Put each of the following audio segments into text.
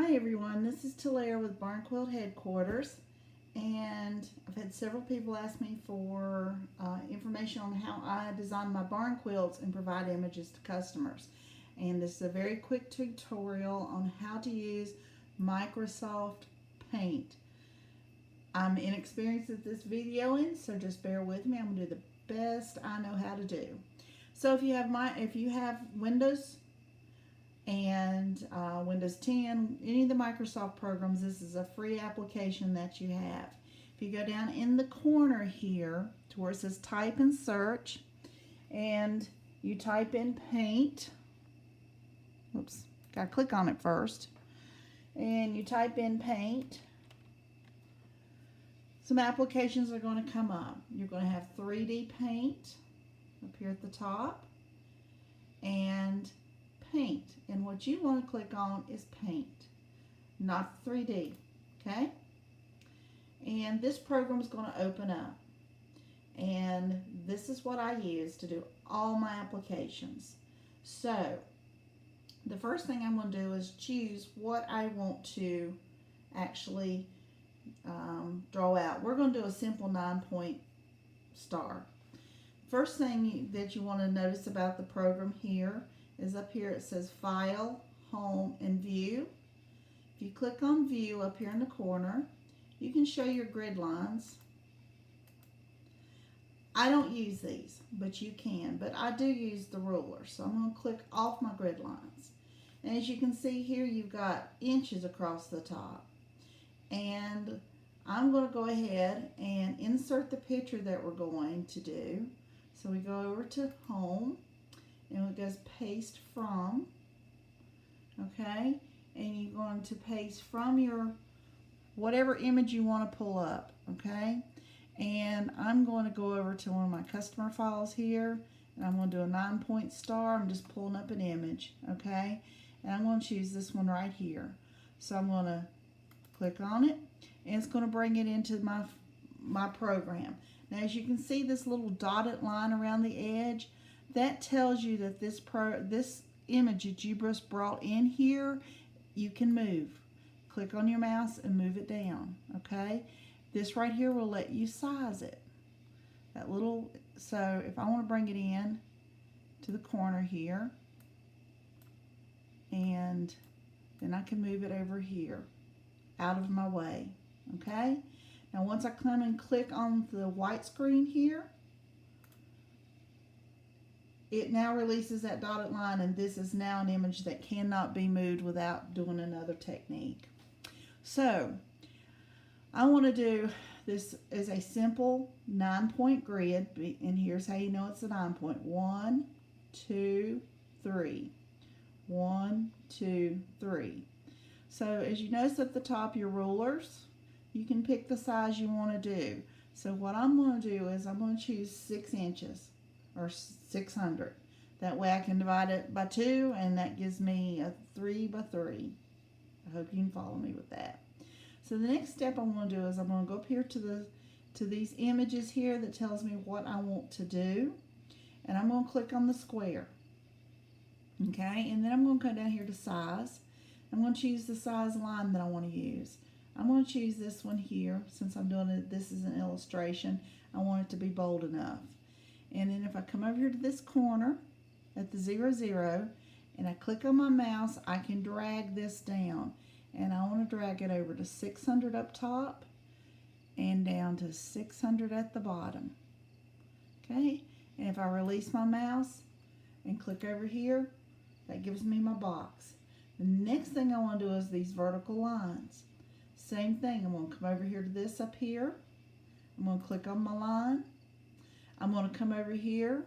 Hi everyone, this is Talaire with Barn Quilt Headquarters, and I've had several people ask me for information on how I design my barn quilts and provide images to customers. And this is a very quick tutorial on how to use Microsoft Paint. I'm inexperienced at this videoing, so just bear with me. I'm going to do the best I know how to do. So if you have Windows and Windows 10, any of the Microsoft programs, this is a free application that you have. If you go down in the corner here to where it says type and search, and you type in paint, oops, gotta click on it first, and you type in paint, some applications are going to come up. You're going to have 3D paint up here at the top, and paint, and what you want to click on is paint, not 3D. Okay, and this program is going to open up, and this is what I use to do all my applications. So the first thing I'm going to do is choose what I want to actually draw out. We're going to do a simple 9-point star. First thing that you want to notice about the program here is up here it says File, Home, and View. If you click on View up here in the corner, you can show your grid lines. I don't use these, but you can. But I do use the ruler, so I'm going to click off my grid lines. And as you can see here, you've got inches across the top. And I'm going to go ahead and insert the picture that we're going to do. So we go over to Home, and it goes paste from, okay, and you're going to paste from your whatever image you want to pull up, okay, and I'm going to go over to one of my customer files here, and I'm going to do a 9-point star. I'm just pulling up an image, okay, and I'm going to choose this one right here. So I'm going to click on it, and it's going to bring it into my program. Now as you can see, this little dotted line around the edge, that tells you that this image that you just brought in here, you can move. Click on your mouse and move it down, okay? This right here will let you size it. So if I want to bring it in to the corner here, and then I can move it over here, out of my way, okay? Now once I come and click on the white screen here, it now releases that dotted line, and this is now an image that cannot be moved without doing another technique. So I want to do this as a simple 9-point grid, and here's how you know it's a 9-point. 1, 2, 3. 1, 2, 3. So as you notice at the top, your rulers, you can pick the size you want to do. So what I'm going to do is I'm going to choose 6 inches. Or 600. That way I can divide it by 2, and that gives me a 3 by 3. I hope you can follow me with that. So the next step I'm going to do is I'm going to go up here to these images here that tells me what I want to do, and I'm going to click on the square. Okay, and then I'm going to come down here to size. I'm going to choose the size line that I want to use. I'm going to choose this one here. Since I'm doing it, this is an illustration, I want it to be bold enough. And then if I come over here to this corner at the 0, 0, and I click on my mouse, I can drag this down. And I want to drag it over to 600 up top and down to 600 at the bottom. Okay? And if I release my mouse and click over here, that gives me my box. The next thing I want to do is these vertical lines. Same thing. I'm going to come over here to this up here. I'm going to click on my line. I'm going to come over here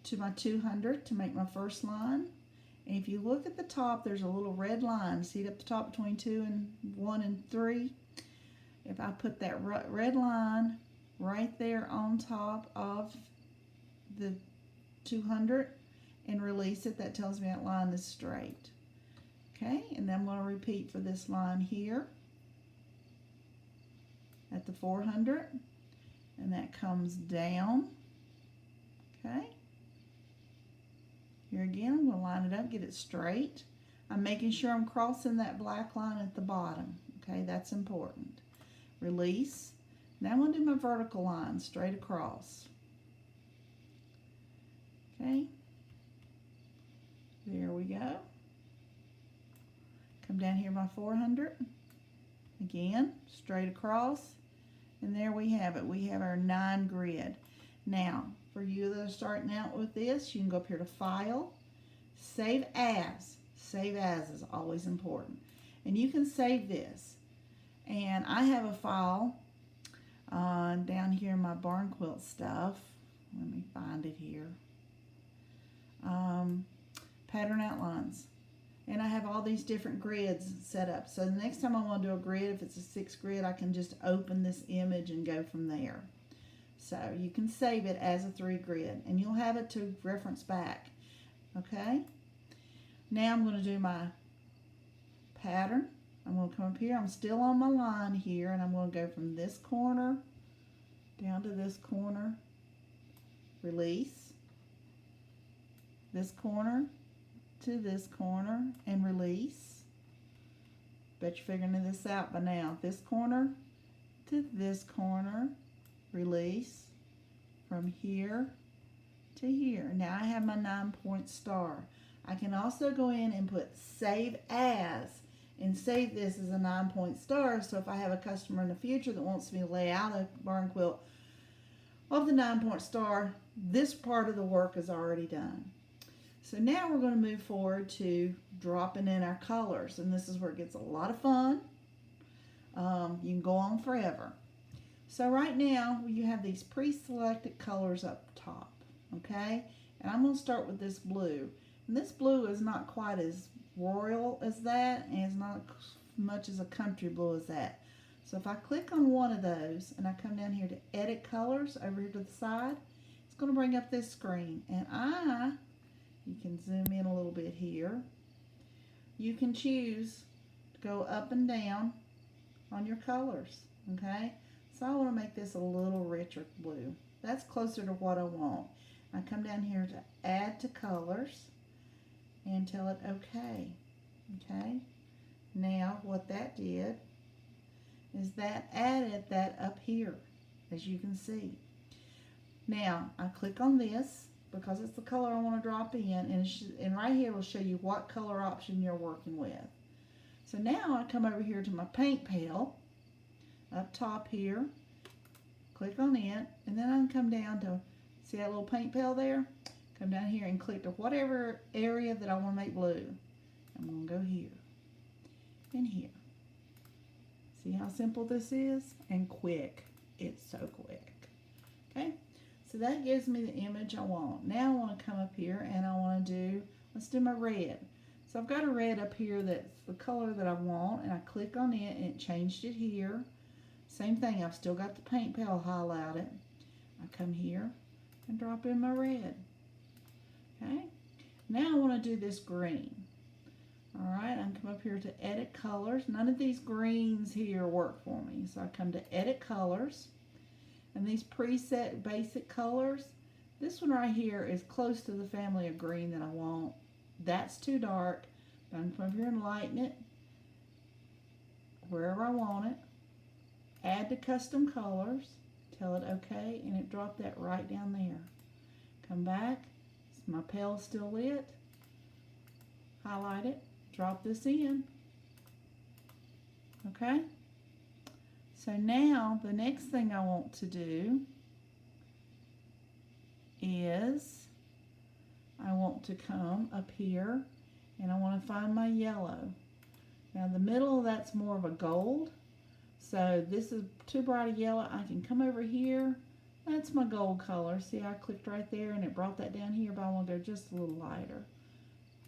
to my 200 to make my first line. And if you look at the top, there's a little red line. See it up the top between 2 and 1 and 3? If I put that red line right there on top of the 200 and release it, that tells me that line is straight. Okay, and then I'm going to repeat for this line here at the 400. And that comes down, okay? Here again, I'm going to line it up, get it straight. I'm making sure I'm crossing that black line at the bottom. Okay, that's important. Release. Now I'm going to do my vertical line straight across. Okay, there we go. Come down here my 400. Again, straight across. And there we have it. We have our 9 grid. Now, for you that are starting out with this, you can go up here to File, Save As. Save As is always important. And you can save this. And I have a file down here in my barn quilt stuff. Let me find it here. Pattern outlines. And I have all these different grids set up. So the next time I want to do a grid, if it's a 6 grid, I can just open this image and go from there. So you can save it as a 3 grid, and you'll have it to reference back. Okay? Now I'm going to do my pattern. I'm going to come up here. I'm still on my line here, and I'm going to go from this corner down to this corner. Release. This corner to this corner and release. Bet you're figuring this out by now. This corner to this corner, release from here to here. Now I have my 9-point star. I can also go in and put save as and save this as a 9-point star. So if I have a customer in the future that wants me to lay out a barn quilt of the 9-point star, this part of the work is already done. So now we're going to move forward to dropping in our colors, and this is where it gets a lot of fun. You can go on forever. So right now you have these pre-selected colors up top, okay? And I'm going to start with this blue. And this blue is not quite as royal as that, and it's not much as a country blue as that. So if I click on one of those and I come down here to edit colors over here to the side, it's going to bring up this screen, and you can zoom in a little bit here. You can choose to go up and down on your colors, okay? So I want to make this a little richer blue. That's closer to what I want. I come down here to add to colors and tell it okay, okay? Now what that did is that added that up here, as you can see. Now I click on this, because it's the color I want to drop in, and right here will show you what color option you're working with. So now I come over here to my paint pail up top here, click on it, and then I can come down to, see that little paint pail there? Come down here and click to whatever area that I want to make blue. I'm going to go here and here. See how simple this is? And quick. It's so quick. Okay? So that gives me the image I want. Now I want to come up here and I want to do, let's do my red. So I've got a red up here that's the color that I want, and I click on it and it changed it here. Same thing, I've still got the paint pail highlighted. I come here and drop in my red. Okay? Now I want to do this green. Alright, I come up here to edit colors. None of these greens here work for me. So I come to edit colors. And these preset basic colors, this one right here is close to the family of green that I want. That's too dark. I can come over here and lighten it wherever I want it. Add to custom colors. Tell it okay, and it dropped that right down there. Come back. My pail's still lit. Highlight it. Drop this in. Okay? So now the next thing I want to do is I want to come up here and I want to find my yellow. Now the middle, that's more of a gold. So this is too bright a yellow. I can come over here. That's my gold color. See, I clicked right there and it brought that down here, but I want to go just a little lighter.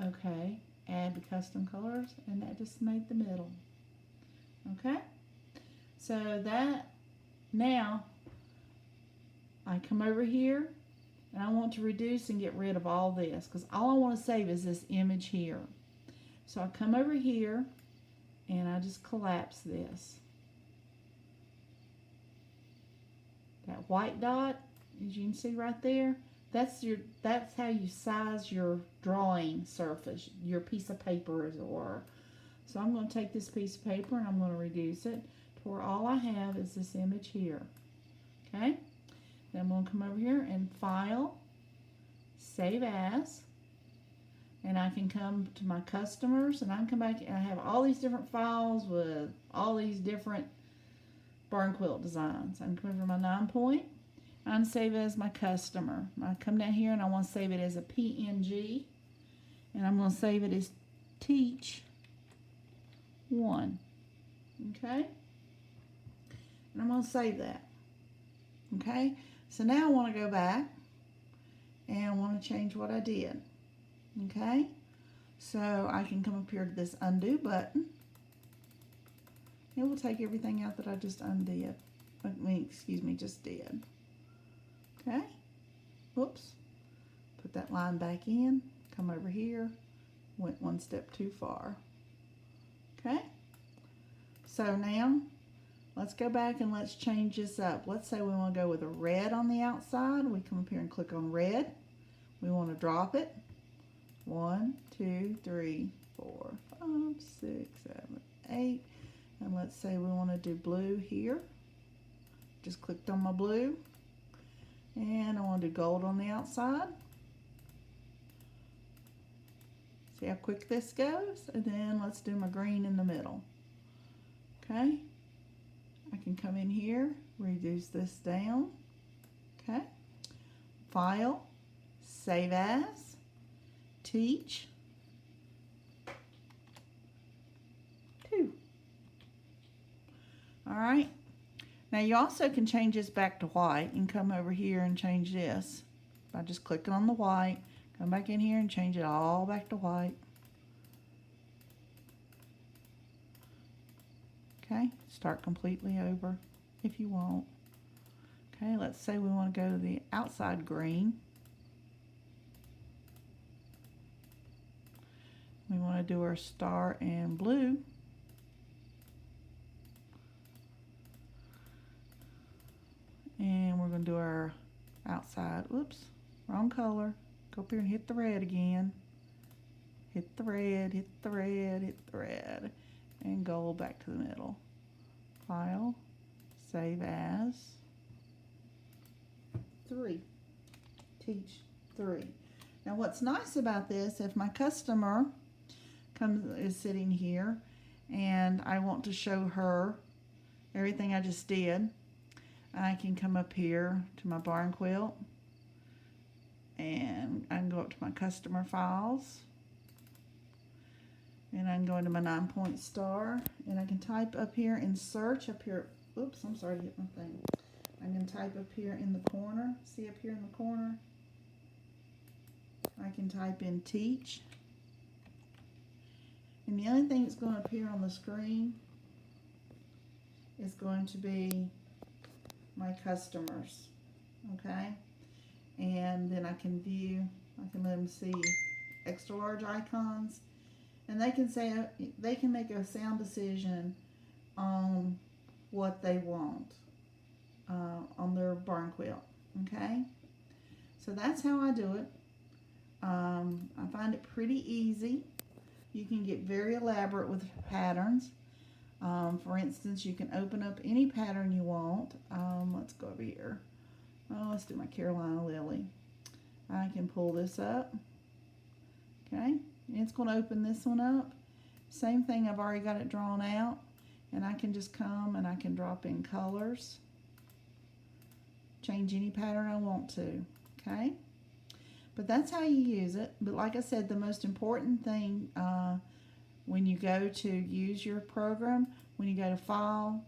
Okay, add the custom colors, and that just made the middle. Okay? So that, now, I come over here, and I want to reduce and get rid of all this, because all I want to save is this image here. So I come over here, and I just collapse this. That white dot, as you can see right there, that's how you size your drawing surface, your piece of paper as it were. So I'm going to take this piece of paper and I'm going to reduce it to where all I have is this image here. Okay? Then I'm going to come over here and File, Save As, and I can come to my customers and I can come back and I have all these different files with all these different barn quilt designs. I can come over to my 9-point and save it as my customer. I come down here and I want to save it as a PNG, and I'm going to save it as Teach 1. Okay? And I'm going to save that. Okay? So now I want to go back and I want to change what I did. Okay? So I can come up here to this undo button. It will take everything out that I just undid. Just did. Okay? Whoops. Put that line back in. Come over here. Went one step too far. Okay? So now, let's go back and let's change this up. Let's say we want to go with a red on the outside. We come up here and click on red. We want to drop it. 1, 2, 3, 4, 5, 6, 7, 8. And let's say we want to do blue here. Just clicked on my blue. And I want to do gold on the outside. See how quick this goes? And then let's do my green in the middle. Okay? I can come in here, reduce this down. Okay? File, Save As, Teach 2. Alright? Now you also can change this back to white and come over here and change this by just clicking on the white. Come back in here and change it all back to white. Okay, start completely over if you want. Okay, let's say we want to go to the outside green. We want to do our star and blue. And we're going to do our outside, whoops, wrong color. Go up here and hit the red again. Hit the red, hit the red, hit the red. And gold back to the middle. File, Save As. 3. Teach 3. Now what's nice about this, if my customer is sitting here and I want to show her everything I just did, I can come up here to my barn quilt and I can go up to my customer files and I can go into my 9-point star and I can type up here and search up here. Oops, I'm sorry to hit my thing. I'm going to type up here in the corner. See up here in the corner? I can type in Teach. And the only thing that's going to appear on the screen is going to be my customers, okay? And then I can view, I can let them see extra large icons, and they can say, they can make a sound decision on what they want on their barn quilt, okay? So that's how I do it. I find it pretty easy. You can get very elaborate with patterns. For instance, you can open up any pattern you want. Let's go over here. Let's do my Carolina Lily. I can pull this up. Okay, and it's going to open this one up. Same thing, I've already got it drawn out. And I can just come and I can drop in colors. Change any pattern I want to. Okay, but that's how you use it. But like I said, the most important thing when you go to use your program, when you go to File,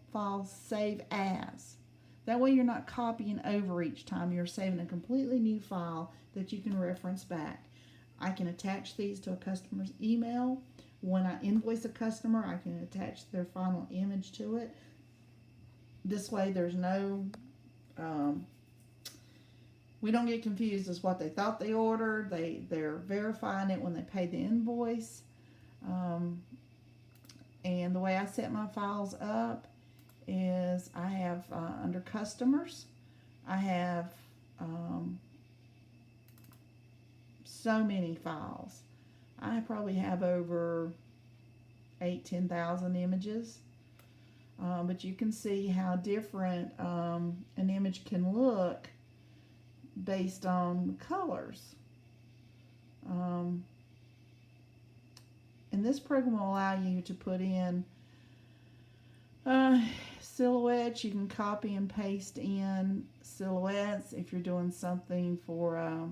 Save As. That way you're not copying over each time. You're saving a completely new file that you can reference back. I can attach these to a customer's email. When I invoice a customer, I can attach their final image to it. This way there's no, we don't get confused as what they thought they ordered. They're verifying it when they pay the invoice. And the way I set my files up is I have under customers, I have so many files. I probably have over 10,000 images. But you can see how different an image can look based on colors. And this program will allow you to put in silhouettes. You can copy and paste in silhouettes if you're doing something for,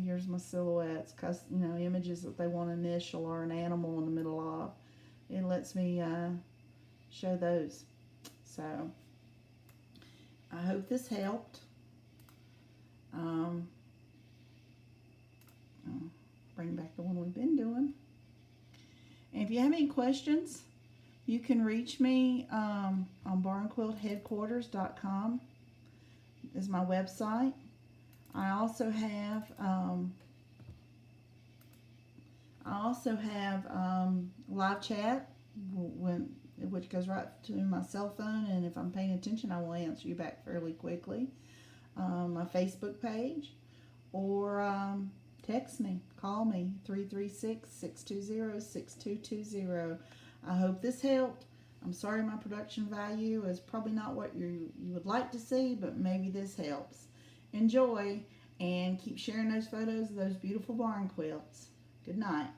here's my silhouettes, because, images that they want an initial or an animal in the middle of. It lets me show those. So I hope this helped. I'll bring back the one we've been doing. And if you have any questions, you can reach me on barnquiltheadquarters.com is my website. I also have live chat, which goes right to my cell phone, and if I'm paying attention, I will answer you back fairly quickly. My Facebook page, or text me, call me, 336-620-6220. I hope this helped. I'm sorry my production value is probably not what you would like to see, but maybe this helps. Enjoy, and keep sharing those photos of those beautiful barn quilts. Good night.